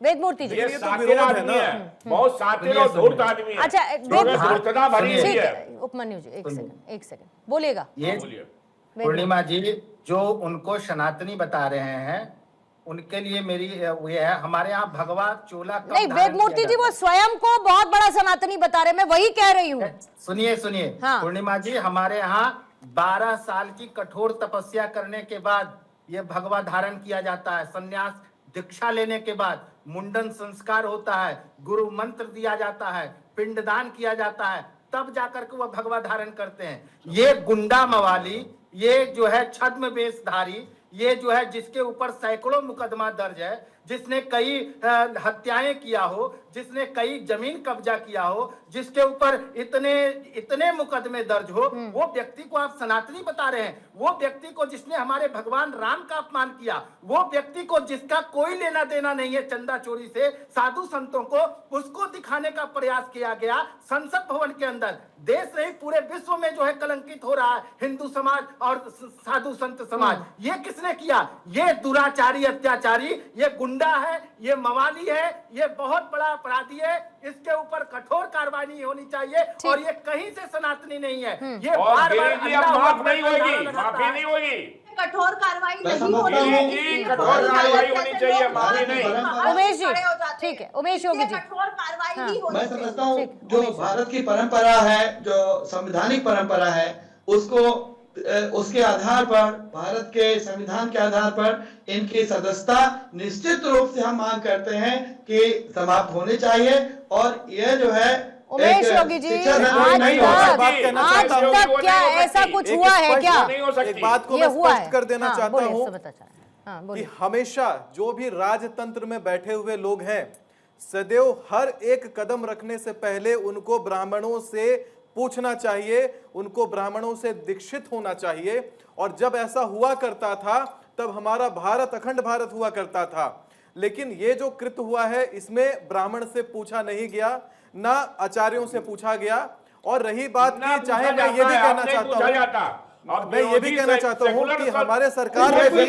वेदमूर्ति जी, ये तो सातिर विरोध है आदमी ना। है, बहुत सातिर और धूर्त आदमी है। अच्छा धूर्तता भरी हुई ठीक है। है उपमन्यु जी, एक सेकंड बोलिएगा। ये बोलिए। पूर्णिमा जी जो उनको सनातनी बता रहे हैं उनके लिए मेरी ये है, हमारे यहाँ भगवा चोला कब नहीं, धारण वेदमूर्ति किया जी वो जाता स्वयं को बहुत बड़ा सनातनी बता रहे, मैं वही कह रही हूँ। है? सुनिए सुनिए हाँ। पूर्णिमा जी, हमारे यहाँ 12 साल की कठोर तपस्या करने के बाद ये भगवा धारण किया जाता है। संन्यास दीक्षा लेने के बाद मुंडन संस्कार होता है, गुरु मंत्र दिया जाता है, पिंडदान किया जाता है, तब जाकर के वह भगवा धारण करते हैं। ये गुंडा मवाली, ये जो है छद्म वेशधारी, ये जो है जिसके ऊपर सैकड़ों मुकदमा दर्ज है, जिसने कई हत्याएं किया हो, जिसने कई जमीन कब्जा किया हो, जिसके ऊपर इतने मुकदमे दर्ज हो, वो व्यक्ति को आप सनातनी बता रहे हैं। वो व्यक्ति को जिसने हमारे भगवान राम का अपमान किया, वो व्यक्ति को जिसका कोई लेना देना नहीं है चंदा चोरी से, साधु संतों को, उसको दिखाने का प्रयास किया गया संसद भवन के अंदर। देश नहीं पूरे विश्व में जो है कलंकित हो रहा है हिंदू समाज और साधु संत समाज। ये किसने किया? ये दुराचारी अत्याचारी, ये गुंडा है, ये मवाली है, ये बहुत बड़ा अपराधी है। इसके ऊपर कठोर कार्रवाई होनी चाहिए और ये कहीं से सनातनी नहीं है। ये बार बार माफ नहीं होगी, माफी नहीं होगी, कठोर कार्रवाई नहीं कठोर कार्रवाई होनी चाहिए, माफी नहीं। उमेश जी ठीक है, उमेश योगी जी, कठोर कार्रवाई नहीं होनी मैं चाहिए। समझता हूँ जो भारत की परंपरा है, जो संवैधानिक परंपरा है, उसको उसके आधार पर, भारत के संविधान के आधार पर इनकी सदस्यता निश्चित रूप से हम मांग करते हैं कि समाप्त होनी चाहिए। और यह जो है उमेश योगी जी, आज तक क्या ऐसा कुछ हुआ है क्या? एक बात को मैं स्पष्ट कर देना चाहता हूँ कि हमेशा जो भी राजतंत्र में बैठे हुए लोग हैं, सदैव हर एक कदम रखने से पहले उनको ब्राह्मणों से पूछना चाहिए, उनको ब्राह्मणों से दीक्षित होना चाहिए। और जब ऐसा हुआ करता था तब हमारा भारत अखंड भारत हुआ करता था। लेकिन ये जो कृत्य हुआ है इसमें ब्राह्मण से पूछा नहीं गया, ना आचार्यों से पूछा गया। और रही बात की, चाहे मैं ये भी कहना चाहता हूँ, मैं ये भी कहना चाहता हूँ कि हमारे सरकार में भी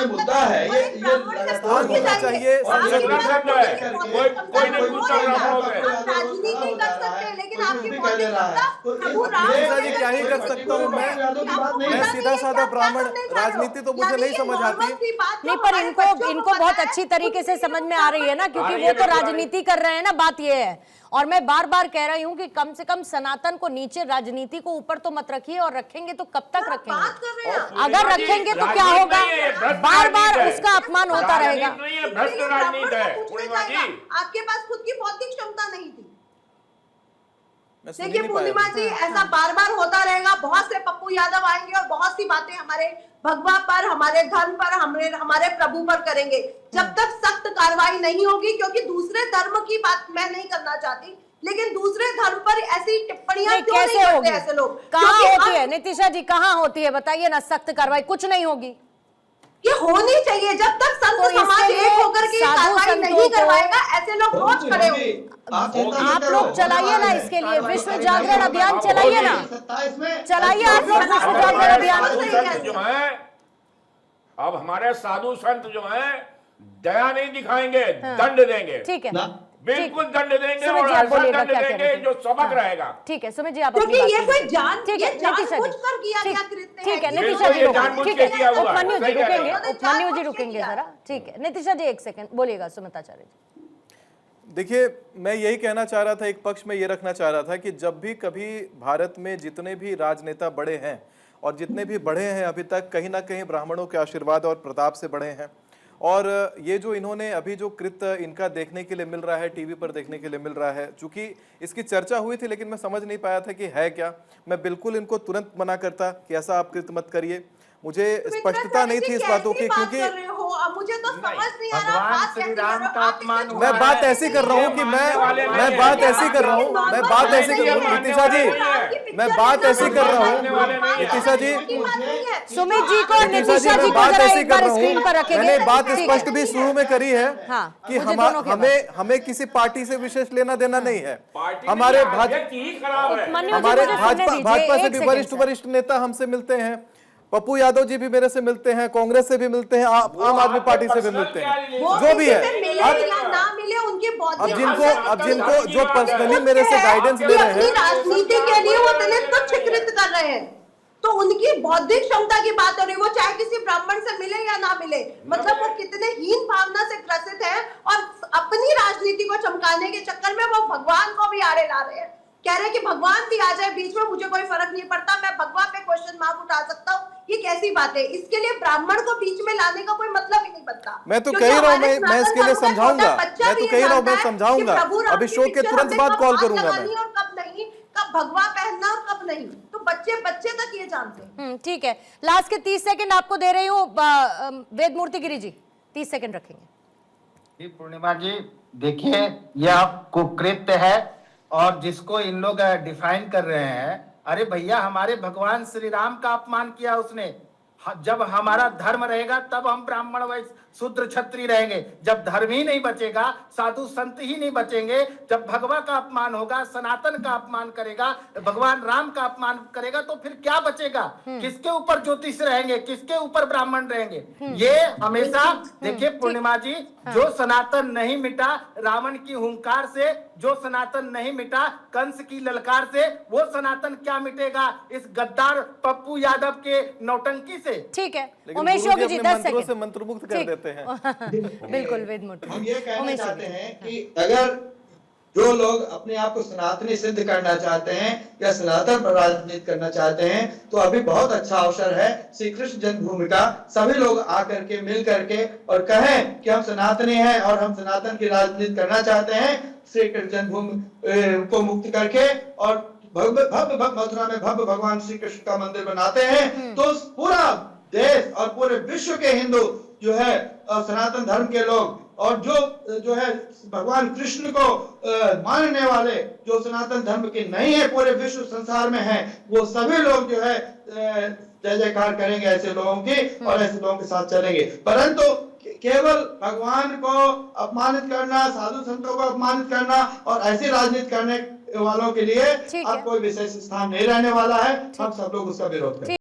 मुद्दा है, ये होना चाहिए। जी क्या ही कर सकता हूँ मैं सीधा साधा ब्राह्मण, राजनीति तो मुझे नहीं समझ आती। नहीं, पर इनको बहुत अच्छी तरीके से समझ में आ रही है ना, क्योंकि वो तो राजनीति कर रहे हैं ना। बात ये है, और मैं बार बार कह रही हूँ कि कम से कम सनातन को नीचे, राजनीति को ऊपर तो मत रखिए। और रखेंगे तो कब तक रखेंगे? अगर रखेंगे तो क्या होगा? बार बार उसका अपमान होता रहेगा। आपके पास खुद की बौद्धिक क्षमता नहीं थी। देखिए पूर्णिमा जी, ऐसा बार बार होता रहेगा। बहुत से पप्पू यादव आएंगे और बहुत सी बातें हमारे भगवा पर, हमारे धर्म पर, हमारे प्रभु पर करेंगे। जब तक सख्त कार्रवाई नहीं होगी, क्योंकि दूसरे धर्म की बात मैं नहीं करना चाहती, लेकिन दूसरे धर्म पर ऐसी टिप्पणियां क्यों नहीं करते ऐसे लोग? कहाँ होती है नितिशा जी, कहाँ होती है? बताइए ना। सख्त कार्रवाई कुछ नहीं होगी, ये होनी चाहिए। जब तक संत समाज एक होकर के कार्रवाई नहीं करवाएगा, ऐसे लोग रोज खड़े होंगे। आप लोग चलाइए ना इसके लिए विश्व जागरण अभियान, चलाइए ना, चलाइए आप लोग विश्व जागरण अभियान। जो है अब हमारे साधु संत जो है दया नहीं दिखाएंगे, दंड देंगे। ठीक है, बिल्कुल दंड देंगे और ऐसा दंड देंगे जो सबक रहेगा। ठीक है सुमित जी, आप क्योंकि ये कोई जान, ठीक है नितिशा जी, ठीक है नितिशा जी, ठीक है उपमन्यु जी रुकेंगे, उपमन्यु जी रुकेंगे जरा। ठीक है नितिशा जी, एक सेकंड बोलिएगा सुमित आचार्य जी। देखिए, मैं यही कहना चाह रहा था, एक पक्ष में ये रखना चाह रहा था कि जब भी कभी भारत में जितने भी राजनेता बड़े हैं और जितने भी बढ़े हैं अभी तक, कहीं ना कहीं ब्राह्मणों के आशीर्वाद और प्रताप से बढ़े हैं। और ये जो इन्होंने अभी जो कृत्य इनका देखने के लिए मिल रहा है, टीवी पर देखने के लिए मिल रहा है, चूंकि इसकी चर्चा हुई थी लेकिन मैं समझ नहीं पाया था कि है क्या। मैं बिल्कुल इनको तुरंत मना करता कि ऐसा आप कृत्य मत करिए। मुझे स्पष्टता नहीं थी इस बातों की, क्योंकि अब मुझे तो समझ नहीं आ रहा भगवान बात श्री कैसे कर राम रहे हो? का आप अपमान इसे हुआ मैं है। बात ऐसी कर रहा हूँ कि मैं बात ऐसी कर रहा हूँ, मैं बात ऐसी कर रहा हूँ नीतिशा जी, मैं बात ऐसी कर रहा हूँ नीतिशा जी, सुमित जी को नीतिशा जी नीतिशा जी मैं को बात जरा ऐसी एक कर बार रहा स्क्रीन पर हूँ, रखेंगे। मैंने बात ठीक है। स्पष्ट भी शुरू में करी है हाँ, कि मुझे दोनों की हमें किसी पार्टी से विशेष लेना देना नहीं है। पार्टी हमारे में अध्यक्ष ही खराब है। मनु जी, हमारे मुझे सुनने दीजिए, भाजपा से एक भी सेकंड वरिष्ठ सर। वरिष्ठ नेता हमसे मिलते हैं, पप्पू यादव जी भी मेरे से मिलते हैं, कांग्रेस से भी मिलते हैं, आम आदमी पार्टी से भी मिलते हैं, वो जो भी किसी है। से मिले अब या ना मिले उनकी अब बौद्धिक जिनको जो पर्सनली मेरे से गाइडेंस ले रहे अपनी हैं, राजनीति के लिए वो दलित को चित्रित कर रहे हैं, तो उनकी बौद्धिक क्षमता की बात हो रही है। वो चाहे किसी ब्राह्मण से मिले या ना मिले, मतलब वो कितने हीन भावना से ग्रसित है और अपनी राजनीति को चमकाने के चक्कर में वो भगवान को भी आड़े ला रहे हैं। कह रहे हैं कि भगवान भी आ जाए बीच में, मुझे कोई फर्क नहीं पड़ता, मैं भगवान पे क्वेश्चन मार्क उठा सकता हूँ। ये कैसी बात है? इसके लिए ब्राह्मण को बीच में लाने का कोई मतलब ही नहीं बनता। मैं तो क्योंकि कह रहा हूँ, हमारे मैं इसके लिए सनातन धर्म का समझाऊंगा, छोटा बच्चा मैं भी तो ये कह रहा हूँ, मैं जानता है कि समझाऊंगा, प्रभु राम अभी की शो के पिक्चर तुरंत हमें बाद कब कॉल हाथ करूंगा लगानी मैं। और कब नहीं, कब भगवा पहनना और कब नहीं, तो बच्चे बच्चे तक ये जानते हैं। ठीक है, लास्ट के 30 सेकंड आपको दे रही हूँ। वेद मूर्ति गिरी जी 30 सेकंड रखेंगे। जी पूर्णिमा जी, देखिए यह कुकृत्य है और जिसको इन लोग डिफाइन कर रहे हैं, अरे भैया हमारे भगवान श्री राम का अपमान किया उसने। जब हमारा धर्म रहेगा तब हम ब्राह्मण वैश्य शूद्र क्षत्रिय रहेंगे। जब धर्म ही नहीं बचेगा, साधु संत ही नहीं बचेंगे, जब भगवा का अपमान होगा, सनातन का अपमान करेगा, भगवान राम का अपमान करेगा, तो फिर क्या बचेगा? किसके ऊपर ज्योतिष रहेंगे, किसके ऊपर ब्राह्मण रहेंगे? ये हमेशा देखिए पूर्णिमा जी, जो सनातन नहीं मिटा रावण की हुंकार से, जो सनातन नहीं मिटा कंस की ललकार से, वो सनातन क्या मिटेगा इस गद्दार पप्पू यादव के नौटंकी से? ठीक है, लेकिन उमेश गुरुजी योगी जी अपने 10 मंत्रों से सेकंड। मंत्रमुग्ध कर देते हैं। बिल्कुल वेद मूर्ति। हम ये कहना उमेश चाहते योगी। हैं कि अगर जो लोग अपने आप को सनातनी सिद्ध करना चाहते हैं या सनातन पर राजनीति करना चाहते हैं, तो अभी बहुत अच्छा अवसर है श्री कृष्ण जन्मभूमि का। सभी लोग आकर के मिल करके और कहें कि हम सनातनी हैं और हम सनातन की राजनीति करना चाहते हैं। श्री कृष्ण जन्मभूमि को मुक्त करके और भव्य मथुरा में भव्य भगवान श्री कृष्ण का मंदिर बनाते हैं, तो पूरा देश और पूरे विश्व के हिंदू जो है सनातन धर्म के लोग और जो है भगवान कृष्ण को मानने वाले, जो सनातन धर्म के नहीं है पूरे विश्व संसार में है, वो सभी लोग जो है जय जयकार करेंगे ऐसे लोगों की और ऐसे लोगों के साथ चलेंगे। परंतु केवल भगवान को अपमानित करना, साधु संतों को अपमानित करना और ऐसी राजनीति करने वालों के लिए अब कोई विशेष स्थान नहीं रहने वाला है। हम सब लोग उसका विरोध करें।